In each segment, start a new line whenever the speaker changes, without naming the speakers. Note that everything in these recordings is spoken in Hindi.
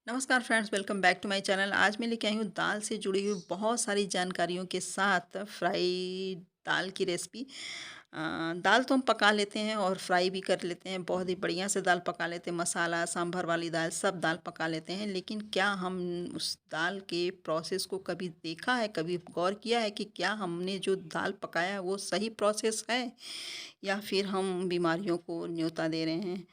नमस्कार friends, welcome back to my channel. आज मैं लेके आई हूँ दाल से जुड़ी हुई बहुत सारी जानकारियों के साथ फ्राई दाल की रेसिपी। दाल तो हम पका लेते हैं और फ्राई भी कर लेते हैं, बहुत ही बढ़िया से दाल पका लेते हैं। मसाला सांभर वाली दाल सब दाल पका लेते हैं, लेकिन क्या हम उस दाल के प्रोसेस को कभी देखा है, कभी गौर किया है कि क्या हमने जो दाल पकाया है वो सही प्रोसेस है या फिर हम बीमारियों को न्योता दे रहे हैं।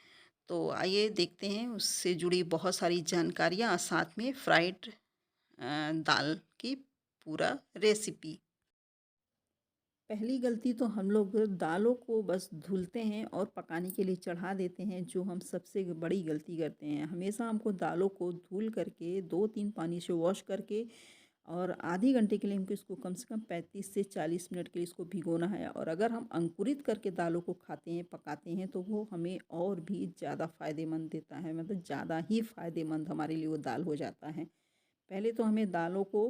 तो आइए देखते हैं उससे जुड़ी बहुत सारी जानकारियाँ, साथ में फ्राइड दाल की पूरा रेसिपी। पहली गलती तो हम लोग दालों को बस धुलते हैं और पकाने के लिए चढ़ा देते हैं, जो हम सबसे बड़ी गलती करते हैं। हमेशा हमको दालों को धुल करके 2-3 पानी से वॉश करके और आधे घंटे के लिए हमको इसको कम से कम 35 से 40 मिनट के लिए इसको भिगोना है। और अगर हम अंकुरित करके दालों को खाते हैं, पकाते हैं, तो वो हमें और भी ज़्यादा फ़ायदेमंद देता है, मतलब ज़्यादा ही फ़ायदेमंद हमारे लिए वो दाल हो जाता है। पहले तो हमें दालों को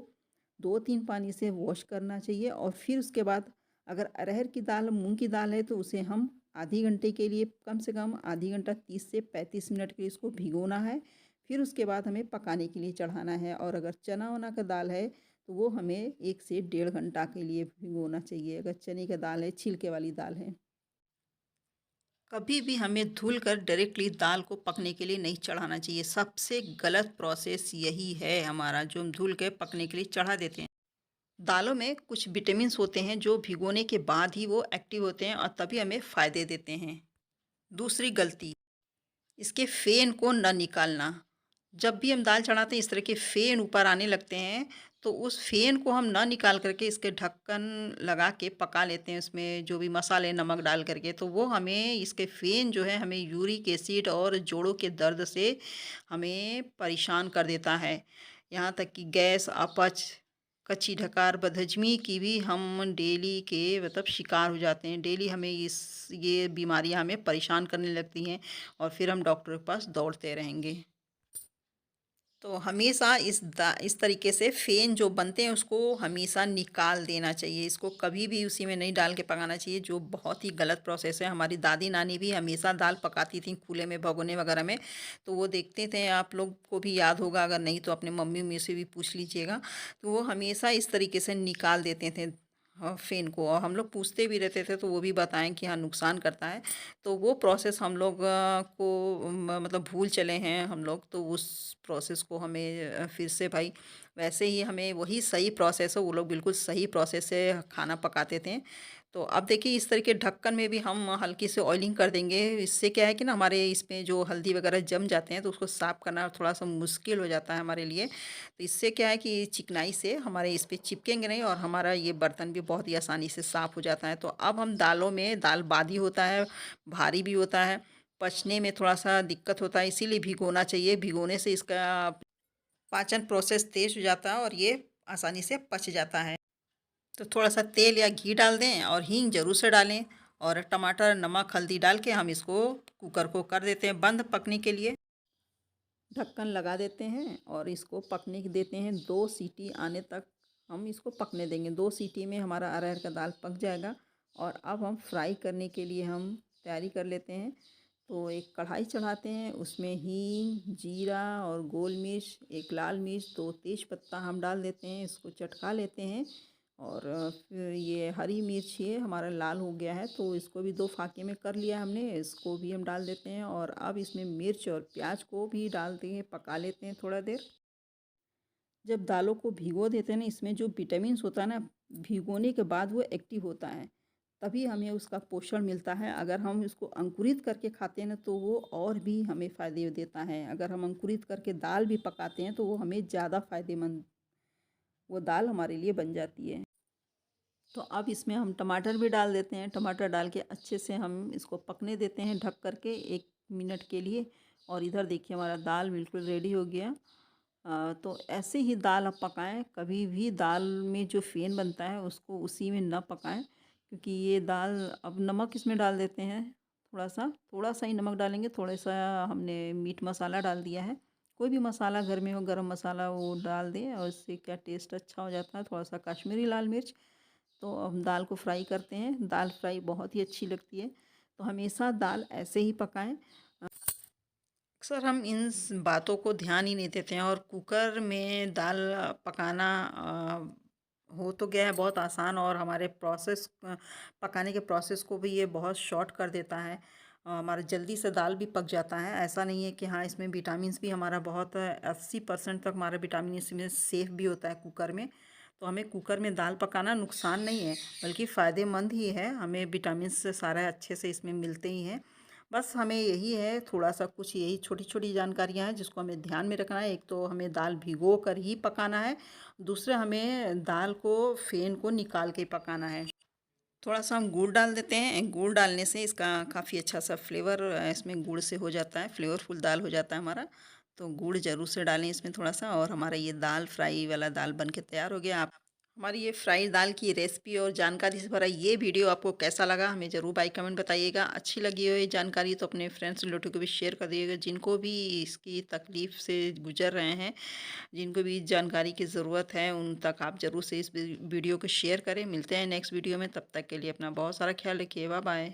2-3 पानी से वॉश करना चाहिए और फिर उसके बाद अगर अरहर की दाल, मूँग की दाल है तो उसे हम आधे घंटे के लिए, कम से कम आधी घंटा 30 से 35 मिनट के लिए इसको भिगोना है। फिर उसके बाद हमें पकाने के लिए चढ़ाना है। और अगर चना-वना का दाल है तो वो हमें 1 से डेढ़ घंटा के लिए भिगोना चाहिए, अगर चने का दाल है, छिलके वाली दाल है। कभी भी हमें धुल कर डायरेक्टली दाल को पकने के लिए नहीं चढ़ाना चाहिए। सबसे गलत प्रोसेस यही है हमारा, जो हम धुल के पकने के लिए चढ़ा देते हैं। दालों में कुछ विटामिन्स होते हैं जो भिगोने के बाद ही वो एक्टिव होते हैं और तभी हमें फ़ायदे देते हैं। दूसरी गलती, इसके फेन को ना निकालना। जब भी हम दाल चढ़ाते हैं इस तरह के फेन ऊपर आने लगते हैं, तो उस फेन को हम ना निकाल करके इसके ढक्कन लगा के पका लेते हैं, उसमें जो भी मसाले नमक डाल करके, तो वो हमें इसके फेन जो है हमें यूरिक एसिड और जोड़ों के दर्द से हमें परेशान कर देता है। यहाँ तक कि गैस, अपच, कच्ची ढकार, बदहज़मी की भी हम डेली के मतलब शिकार हो जाते हैं। डेली हमें ये बीमारियाँ हमें परेशान करने लगती हैं और फिर हम डॉक्टर के पास दौड़ते रहेंगे। तो हमेशा इस तरीके से फेन जो बनते हैं उसको हमेशा निकाल देना चाहिए। इसको कभी भी उसी में नहीं डाल के पकाना चाहिए, जो बहुत ही गलत प्रोसेस है। हमारी दादी-नानी भी हमेशा दाल पकाती थीं खुले में, भगोने वगैरह में, तो वो देखते थे। आप लोग को भी याद होगा, अगर नहीं तो अपने मम्मी-वम्मी से भी पूछ लीजिएगा। तो वो हमेशा इस तरीके से निकाल देते थे फेन को, और हम लोग पूछते भी रहते थे तो वो भी बताएँ कि हाँ, नुकसान करता है। तो वो प्रोसेस हम लोग को मतलब भूल चले हैं हम लोग, तो उस प्रोसेस को हमें फिर से भाई वैसे ही हमें वही सही प्रोसेस है, वो लोग बिल्कुल सही प्रोसेस से खाना पकाते थे। तो अब देखिए इस तरह के ढक्कन में भी हम हल्की से ऑयलिंग कर देंगे, इससे क्या है कि ना हमारे इसमें जो हल्दी वगैरह जम जाते हैं तो उसको साफ़ करना थोड़ा-सा मुश्किल हो जाता है हमारे लिए। तो इससे क्या है कि चिकनाई से हमारे इस पे चिपकेंगे नहीं और हमारा ये बर्तन भी बहुत ही आसानी से साफ़ हो जाता है। तो अब हम दालों में, दाल बादी होता है, भारी भी होता है, पचने में थोड़ा-सा दिक्कत होता है, इसीलिए भिगोना चाहिए। भिगोने से इसका पाचन प्रोसेस तेज़ हो जाता है और ये आसानी से पच जाता है। तो थोड़ा-सा तेल या घी डाल दें और हींग ज़रूर से डालें और टमाटर, नमक, हल्दी डाल के हम इसको कुकर को कर देते हैं बंद पकने के लिए। ढक्कन लगा देते हैं और इसको पकने की देते हैं, 2 सीटी आने तक हम इसको पकने देंगे। 2 सीटी में हमारा अरहर का दाल पक जाएगा। और अब हम फ्राई करने के लिए हम तैयारी कर लेते हैं। तो एक कढ़ाई चढ़ाते हैं, उसमें हींग, जीरा और गोल मिर्च, 1 लाल मिर्च, 2 तेज पत्ता हम डाल देते हैं, इसको चटका लेते हैं। और फिर ये हरी मिर्च ये हमारा लाल हो गया है तो इसको भी 2 फाके में कर लिया हमने, इसको भी हम डाल देते हैं। और अब इसमें मिर्च और प्याज को भी डाल के पका लेते हैं थोड़ा देर। जब दालों को भिगो देते हैं ना, इसमें जो विटामिन्स होता है ना, भिगोने के बाद वो एक्टिव होता है, तभी हमें उसका पोषण मिलता है। अगर हम इसको अंकुरित करके खाते हैं ना तो वो और भी हमें फ़ायदे देता है। अगर हम अंकुरित करके दाल भी पकाते हैं तो वो हमें ज़्यादा फ़ायदेमंद वो दाल हमारे लिए बन जाती है। तो अब इसमें हम टमाटर भी डाल देते हैं। टमाटर डाल के अच्छे से हम इसको पकने देते हैं ढक कर के 1 मिनट के लिए। और इधर देखिए हमारा दाल बिल्कुल रेडी हो गया। तो ऐसे ही दाल आप पकाएँ, कभी भी दाल में जो फ़ेन बनता है उसको उसी में ना पकाएँ, क्योंकि ये दाल, अब नमक इसमें डाल देते हैं थोड़ा-सा ही नमक डालेंगे, थोड़ा-सा हमने मीट मसाला डाल दिया है। कोई भी मसाला घर में हो, गरम मसाला, वो डाल दें और इससे क्या टेस्ट अच्छा हो जाता है। थोड़ा-सा कश्मीरी लाल मिर्च। तो हम दाल को फ्राई करते हैं, दाल फ्राई बहुत ही अच्छी लगती है। तो हमेशा दाल ऐसे ही पकाएँ। अक्सर हम इन बातों को ध्यान ही नहीं देते हैं और कुकर में दाल पकाना हो तो गया है बहुत आसान और हमारे पकाने के प्रोसेस को भी ये बहुत शॉर्ट कर देता है। हमारा जल्दी से दाल भी पक जाता है। ऐसा नहीं है कि हाँ, इसमें विटामिन्स भी हमारा बहुत 80% तक हमारा विटामिन इसमें सेफ भी होता है कुकर में। तो हमें कुकर में दाल पकाना नुकसान नहीं है, बल्कि फ़ायदेमंद ही है। हमें विटामिन्स से सारा अच्छे से इसमें मिलते ही हैं। बस हमें यही है, थोड़ा-सा कुछ यही छोटी-छोटी जानकारियाँ हैं जिसको हमें ध्यान में रखना है। एक तो हमें दाल भिगो कर ही पकाना है, दूसरा हमें दाल को फेन को निकाल के पकाना है। थोड़ा-सा हम गुड़ डाल देते हैं, गुड़ डालने से इसका काफ़ी अच्छा-सा फ्लेवर इसमें गुड़ से हो जाता है, फ्लेवरफुल दाल हो जाता है हमारा। तो गुड़ ज़रूर से डालें इसमें थोड़ा-सा और हमारा ये दाल फ्राई वाला दाल बन के तैयार हो गया। आप हमारी ये फ्राई दाल की रेसिपी और जानकारी से भरा ये वीडियो आपको कैसा लगा हमें ज़रूर बाय कमेंट बताइएगा। अच्छी लगी हो ये जानकारी तो अपने फ्रेंड्स रिलेटिव को भी शेयर कर दीजिएगा, जिनको भी इसकी तकलीफ़ से गुज़र रहे हैं, जिनको भी जानकारी की ज़रूरत है, उन तक आप ज़रूर से इस वीडियो को शेयर करें। मिलते हैं नेक्स्ट वीडियो में, तब तक के लिए अपना बहुत सारा ख्याल रखिए। Bye bye.